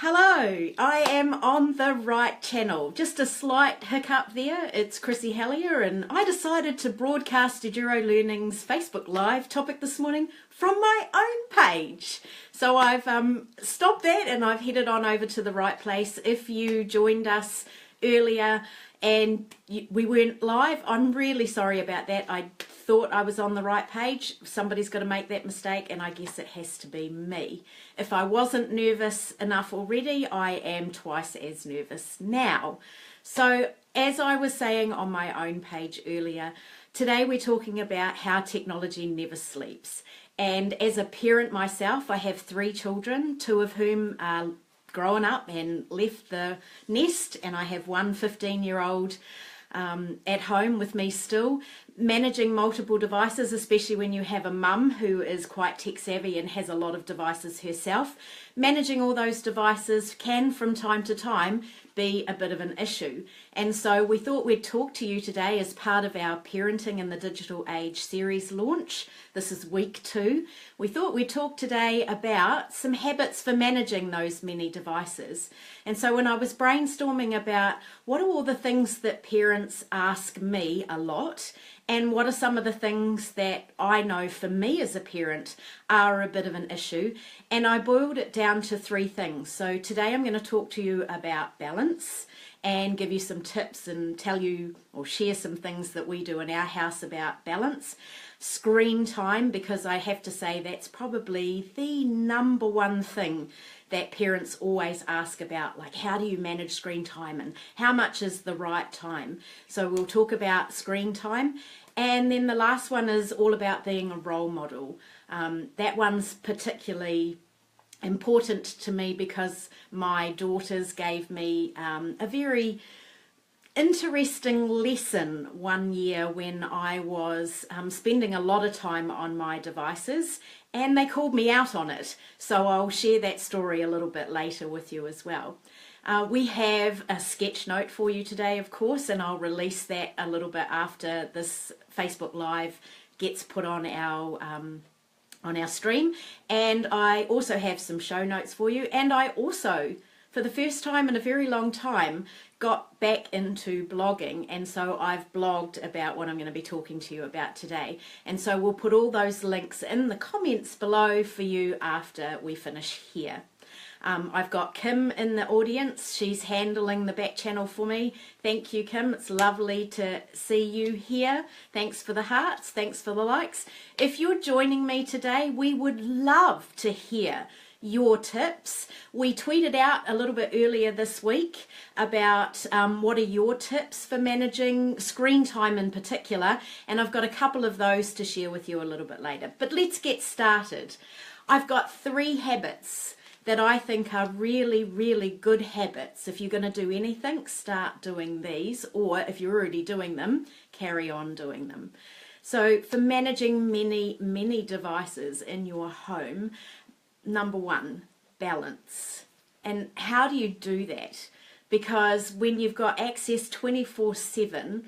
Hello, I am on the right channel. Just a slight hiccup there. It's Chrissy Hellier and I decided to broadcast Enduro Learning's Facebook Live topic this morning from my own page. So I've stopped that and I've headed on over to the right place. If you joined us earlier and we weren't live, I'm really sorry about that. I thought I was on the right page. Somebody's got to make that mistake, and I guess it has to be me. If I wasn't nervous enough already, I am twice as nervous now. So as I was saying on my own page earlier, today we're talking about how technology never sleeps. And as a parent myself, I have 3 children, 2 of whom are grown up and left the nest, and I have one 15-year-old at home with me still. Managing multiple devices, especially when you have a mum who is quite tech savvy and has a lot of devices herself, managing all those devices can from time to time be a bit of an issue. And so we thought we'd talk to you today as part of our Parenting in the Digital Age series launch. This is week 2. We thought we'd talk today about some habits for managing those many devices. And so when I was brainstorming about what are all the things that parents ask me a lot, and what are some of the things that I know for me as a parent are a bit of an issue, and I boiled it down to 3 things. So today I'm going to talk to you about balance and give you some tips and tell you or share some things that we do in our house about balance. Screen time, because I have to say that's probably the number one thing that parents always ask about, like how do you manage screen time and how much is the right time. So we'll talk about screen time, and then the last one is all about being a role model. That one's particularly important to me because my daughters gave me a very interesting lesson one year when I was spending a lot of time on my devices, and they called me out on it. So I'll share that story a little bit later with you as well. We have a sketch note for you today, of course, and I'll release that a little bit after this Facebook Live gets put on our stream. And I also have some show notes for you, and I also, for the first time in a very long time, got back into blogging, and so I've blogged about what I'm going to be talking to you about today. And so we'll put all those links in the comments below for you after we finish here. I've got Kim in the audience. She's handling the back channel for me. Thank you, Kim. It's lovely to see you here. Thanks for the hearts. Thanks for the likes. If you're joining me today, we would love to hear your tips. We tweeted out a little bit earlier this week about what are your tips for managing screen time in particular, and I've got a couple of those to share with you a little bit later. But let's get started. I've got 3 habits that I think are really, really good habits. If you're going to do anything, start doing these, or if you're already doing them, carry on doing them. So for managing many devices in your home, number 1, balance. And how do you do that? Because when you've got access 24/7,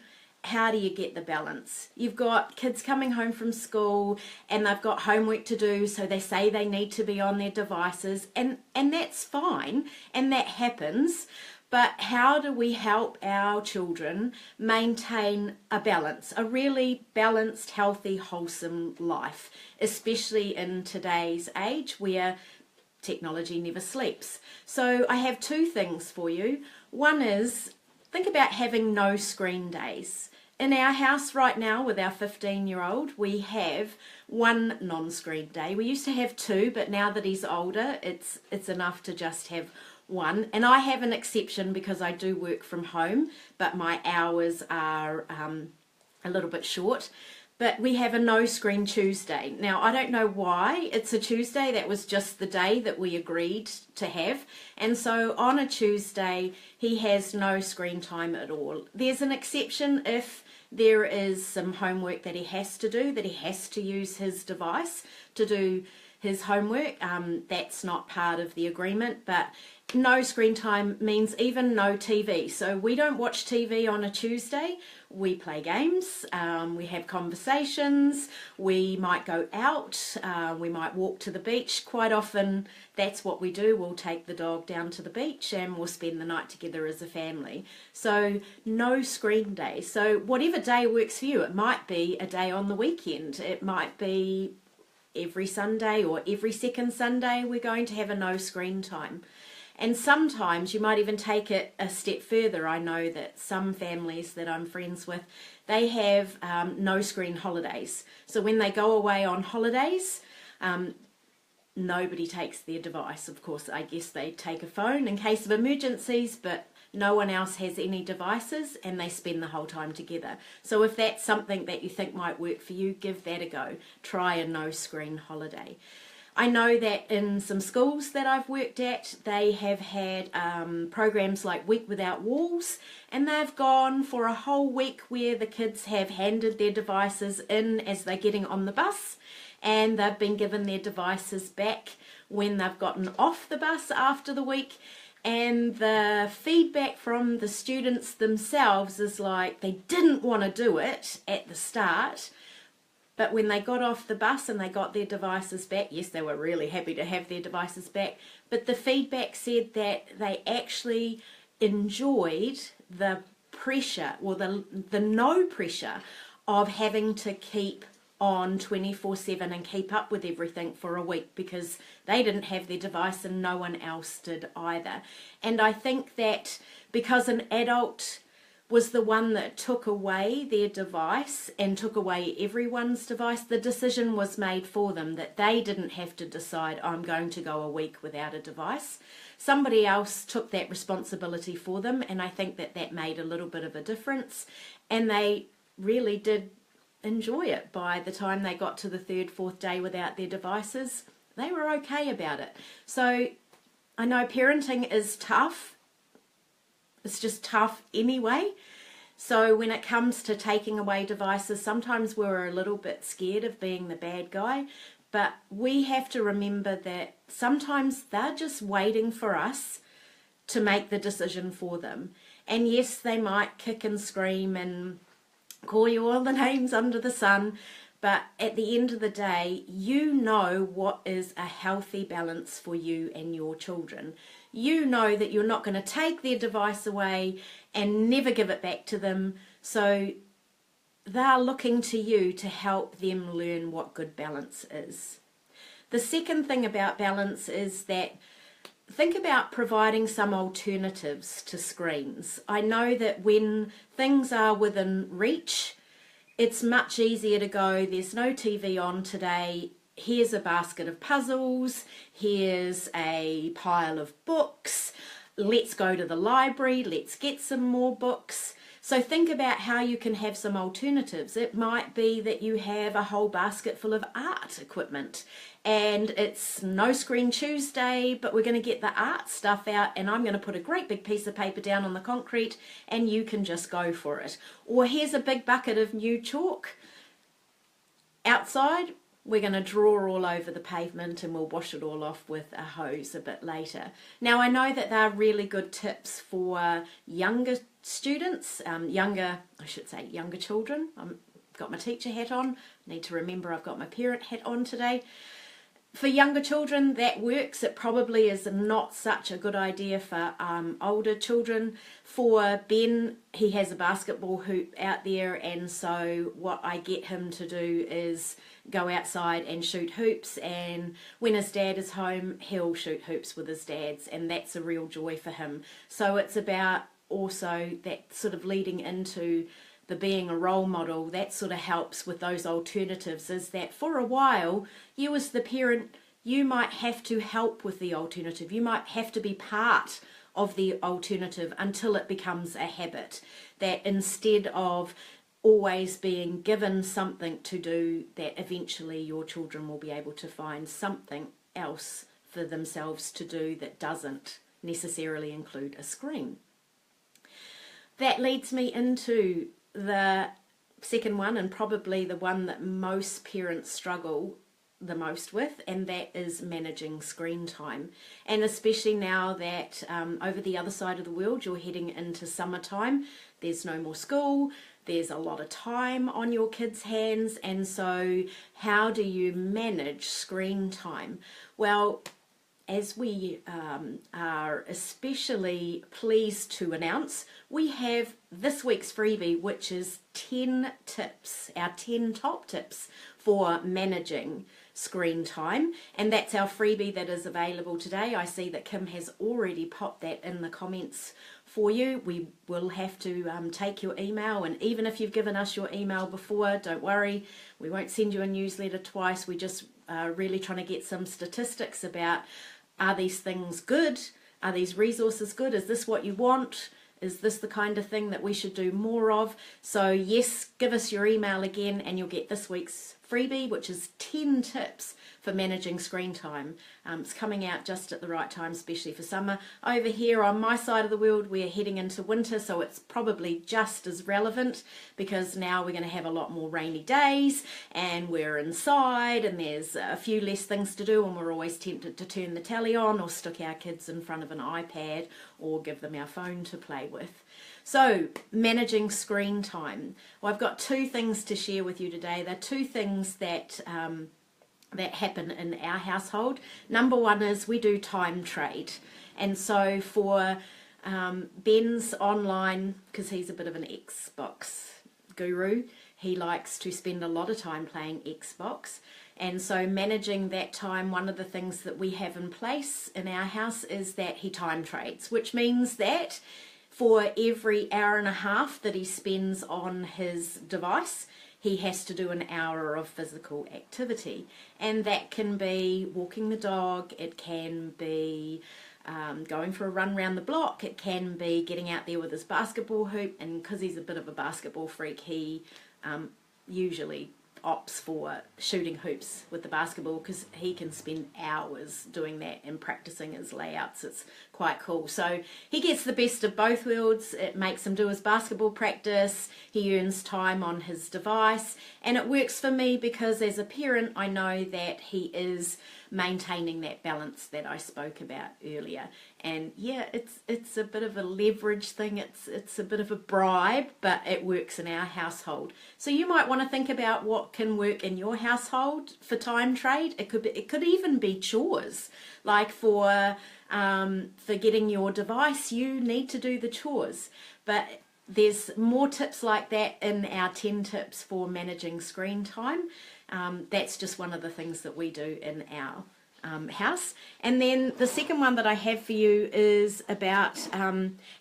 how do you get the balance? You've got kids coming home from school and they've got homework to do, so they say they need to be on their devices, and that's fine, and that happens. But how do we help our children maintain a balance, a really balanced, healthy, wholesome life, especially in today's age where technology never sleeps? So I have 2 things for you. One is, think about having no screen days. In our house right now with our 15-year-old, we have 1 non-screen day. We used to have 2, but now that he's older, it's enough to just have 1. And I have an exception because I do work from home, but my hours are a little bit short. But we have a no screen Tuesday. Now, I don't know why it's a Tuesday. That was just the day that we agreed to have. And so on a Tuesday, he has no screen time at all. There's an exception if there is some homework that he has to do, that he has to use his device to do his homework. That's not part of the agreement, but no screen time means even no TV. So we don't watch TV on a Tuesday. We play games, we have conversations, we might go out, we might walk to the beach. Quite often that's what we do. We'll take the dog down to the beach and we'll spend the night together as a family. So no screen day. So whatever day works for you, it might be a day on the weekend, it might be every Sunday or every second Sunday we're going to have a no screen time. And sometimes you might even take it a step further. I know that some families that I'm friends with, they have no screen holidays. So when they go away on holidays, nobody takes their device. Of course, I guess they take a phone in case of emergencies, but no one else has any devices and they spend the whole time together. So if that's something that you think might work for you, give that a go. Try a no screen holiday. I know that in some schools that I've worked at, they have had programs like Week Without Walls, and they've gone for a whole week where the kids have handed their devices in as they're getting on the bus, and they've been given their devices back when they've gotten off the bus after the week. And the feedback from the students themselves is like they didn't want to do it at the start, but when they got off the bus and they got their devices back, yes, they were really happy to have their devices back, but the feedback said that they actually enjoyed the pressure, or the no pressure of having to keep on 24/7 and keep up with everything for a week, because they didn't have their device and no one else did either. And I think that because an adult was the one that took away their device and took away everyone's device, the decision was made for them, that they didn't have to decide, I'm going to go a week without a device. Somebody else took that responsibility for them, and I think that that made a little bit of a difference, and they really did enjoy it. By the time they got to the third, fourth day without their devices, they were okay about it. So I know parenting is tough. It's just tough anyway. So when it comes to taking away devices, sometimes we're a little bit scared of being the bad guy, but we have to remember that sometimes they're just waiting for us to make the decision for them. And yes, they might kick and scream and call you all the names under the sun, but at the end of the day, you know what is a healthy balance for you and your children. You know that you're not going to take their device away and never give it back to them, so they're looking to you to help them learn what good balance is. The second thing about balance is that think about providing some alternatives to screens. I know that when things are within reach, it's much easier to go, there's no TV on today, here's a basket of puzzles, here's a pile of books, let's go to the library, let's get some more books. So think about how you can have some alternatives. It might be that you have a whole basket full of art equipment and it's no screen Tuesday, but we're going to get the art stuff out and I'm going to put a great big piece of paper down on the concrete and you can just go for it. Or here's a big bucket of new chalk. Outside, we're going to draw all over the pavement and we'll wash it all off with a hose a bit later. Now I know that they're really good tips for younger students, younger children. I've got my teacher hat on, need to remember I've got my parent hat on today. For younger children, that works. It probably is not such a good idea for older children. For Ben, he has a basketball hoop out there, and so what I get him to do is go outside and shoot hoops, and when his dad is home, he'll shoot hoops with his dad's, and that's a real joy for him. So it's about also that sort of leading into the being a role model. That sort of helps with those alternatives, is that for a while you as the parent, you might have to help with the alternative, you might have to be part of the alternative until it becomes a habit, that instead of always being given something to do, that eventually your children will be able to find something else for themselves to do that doesn't necessarily include a screen. That leads me into the second one, and probably the one that most parents struggle the most with, and that is managing screen time. And especially now that over the other side of the world you're heading into summertime, there's no more school, there's a lot of time on your kids' hands, and so how do you manage screen time? Well, as we are especially pleased to announce, we have this week's freebie, which is 10 tips, our 10 top tips for managing screen time, and that's our freebie that is available today. I see that Kim has already popped that in the comments for you. We will have to take your email, and even if you've given us your email before, don't worry, we won't send you a newsletter twice. We just really trying to get some statistics about, are these things good? Are these resources good? Is this what you want? Is this the kind of thing that we should do more of? So yes, give us your email again and you'll get this week's freebie, which is 10 tips for managing screen time. It's coming out just at the right time, especially for summer. Over here on my side of the world, we're heading into winter, so it's probably just as relevant because now we're going to have a lot more rainy days and we're inside and there's a few less things to do, and we're always tempted to turn the telly on or stick our kids in front of an iPad or give them our phone to play with. So, managing screen time. Well, I've got two things to share with you today. They're two things that that happen in our household. Number one is we do time trade. And so for Ben's online, because he's a bit of an Xbox guru, he likes to spend a lot of time playing Xbox. And so managing that time, one of the things that we have in place in our house is that he time trades, which means that for every hour and a half that he spends on his device, he has to do an hour of physical activity. And that can be walking the dog, it can be going for a run around the block, it can be getting out there with his basketball hoop, and because he's a bit of a basketball freak, he usually opts for shooting hoops with the basketball because he can spend hours doing that and practicing his layouts. It's quite cool. So he gets the best of both worlds. It makes him do his basketball practice, he earns time on his device, and it works for me because as a parent I know that he is maintaining that balance that I spoke about earlier. And yeah, it's a bit of a leverage thing, it's a bit of a bribe, but it works in our household. So you might want to think about what can work in your household for time trade. It could even be chores, like for getting your device, you need to do the chores. But there's more tips like that in our 10 tips for managing screen time. That's just one of the things that we do in our house. And then the second one that I have for you is about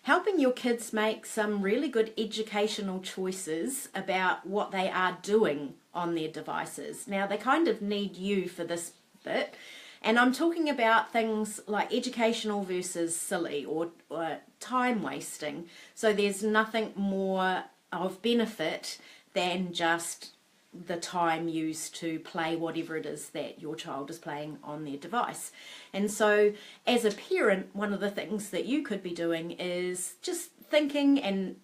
helping your kids make some really good educational choices about what they are doing on their devices. Now they kind of need you for this bit, and I'm talking about things like educational versus silly or time wasting. So there's nothing more of benefit than just the time used to play whatever it is that your child is playing on their device. And so as a parent, one of the things that you could be doing is just thinking and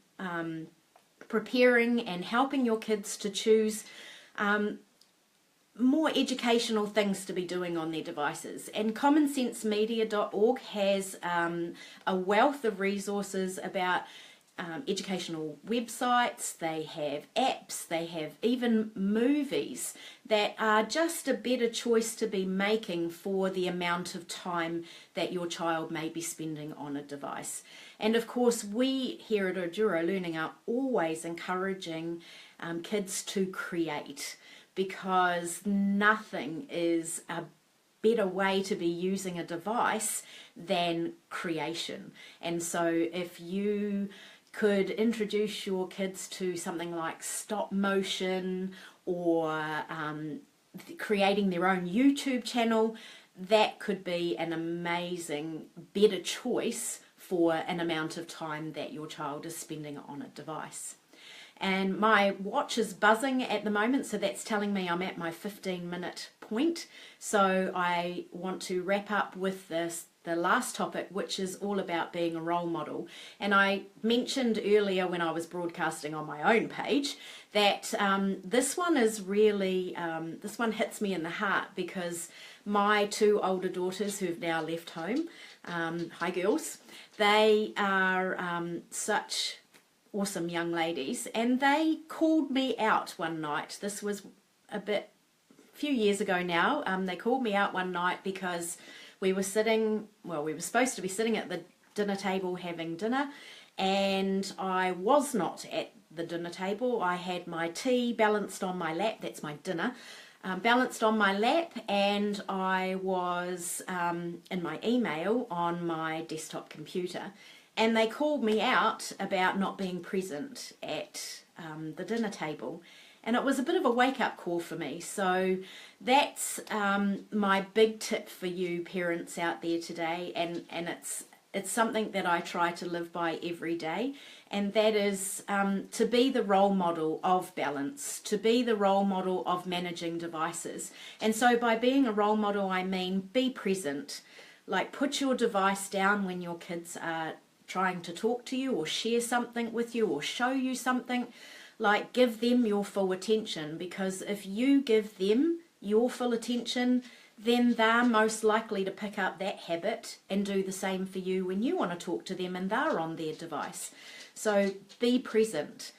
preparing and helping your kids to choose more educational things to be doing on their devices. And commonsensemedia.org has a wealth of resources about educational websites, they have apps, they have even movies that are just a better choice to be making for the amount of time that your child may be spending on a device. And of course we here at Enduro Learning are always encouraging kids to create, because nothing is a better way to be using a device than creation. And so if you could introduce your kids to something like stop motion or creating their own YouTube channel, that could be an amazing, better choice for an amount of time that your child is spending on a device. And my watch is buzzing at the moment, so that's telling me I'm at my 15-minute point. So I want to wrap up with this the last topic, which is all about being a role model. And I mentioned earlier when I was broadcasting on my own page that this one is really, this one hits me in the heart, because my two older daughters who've now left home, hi girls, they are such awesome young ladies, and they called me out one night. This was a few years ago now. They called me out one night because we were supposed to be sitting at the dinner table having dinner, and I was not at the dinner table. I had my tea balanced on my lap, that's my dinner, balanced on my lap, and I was in my email on my desktop computer, and they called me out about not being present at the dinner table. And it was a bit of a wake-up call for me. So that's my big tip for you parents out there today, and it's something that I try to live by every day, and that is to be the role model of balance, to be the role model of managing devices. And so by being a role model, I mean be present. Like, put your device down when your kids are trying to talk to you or share something with you or show you something. Like, give them your full attention, because if you give them your full attention, then they're most likely to pick up that habit and do the same for you when you want to talk to them and they're on their device. So be present.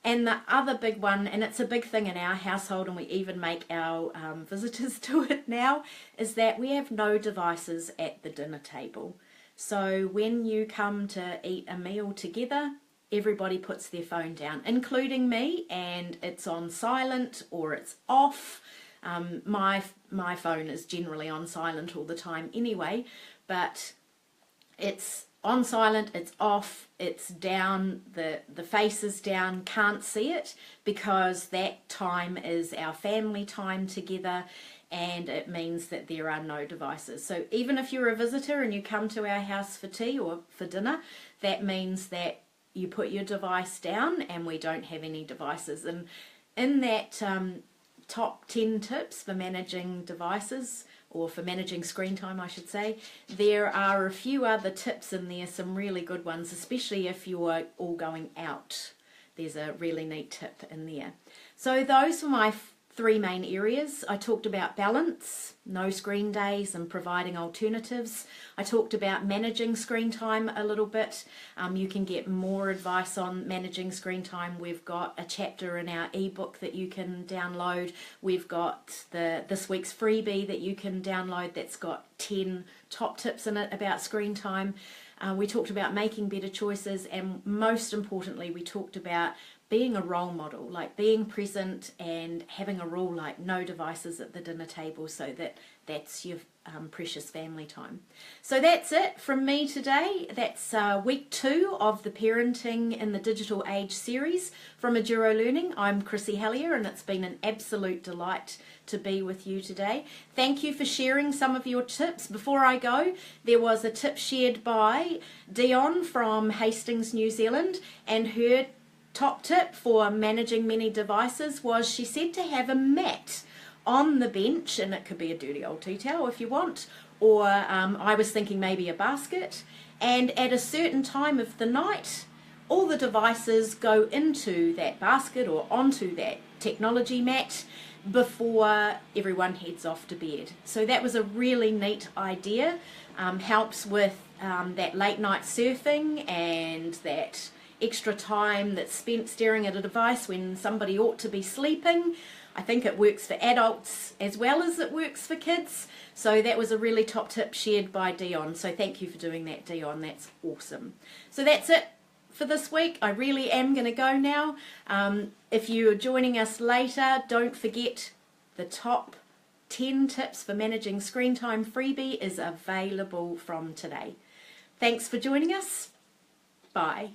And the other big one, and it's a big thing in our household, and we even make our visitors do it now, is that we have no devices at the dinner table. So when you come to eat a meal together, everybody puts their phone down, including me, and it's on silent or it's off. My phone is generally on silent all the time anyway, but it's on silent, it's off, it's down, the face is down, can't see it, because that time is our family time together, and it means that there are no devices. So even if you're a visitor and you come to our house for tea or for dinner, that means that you put your device down and we don't have any devices. And in that top 10 tips for managing devices, or for managing screen time I should say, there are a few other tips in there, some really good ones, especially if you're all going out. There's a really neat tip in there. So those were my three main areas. I talked about balance, no screen days, and providing alternatives. I talked about managing screen time a little bit. You can get more advice on managing screen time. We've got a chapter in our ebook that you can download. We've got this week's freebie that you can download that's got 10 top tips in it about screen time. We talked about making better choices, and most importantly, we talked about being a role model, like being present and having a rule like no devices at the dinner table, so that's your precious family time. So that's it from me today. That's week 2 of the Parenting in the Digital Age series from Aduro Learning. I'm Chrissy Hellier, and it's been an absolute delight to be with you today. Thank you for sharing some of your tips. Before I go, there was a tip shared by Dion from Hastings, New Zealand, and her top tip for managing many devices was, she said, to have a mat on the bench, and it could be a dirty old tea towel if you want, or I was thinking maybe a basket, and at a certain time of the night all the devices go into that basket or onto that technology mat before everyone heads off to bed. So that was a really neat idea. Helps with that late night surfing and that extra time that's spent staring at a device when somebody ought to be sleeping. I think it works for adults as well as it works for kids. So that was a really top tip shared by Dion. So thank you for doing that, Dion. That's awesome. So that's it for this week. I really am going to go now. If you're joining us later, don't forget the top 10 tips for managing screen time freebie is available from today. Thanks for joining us. Bye.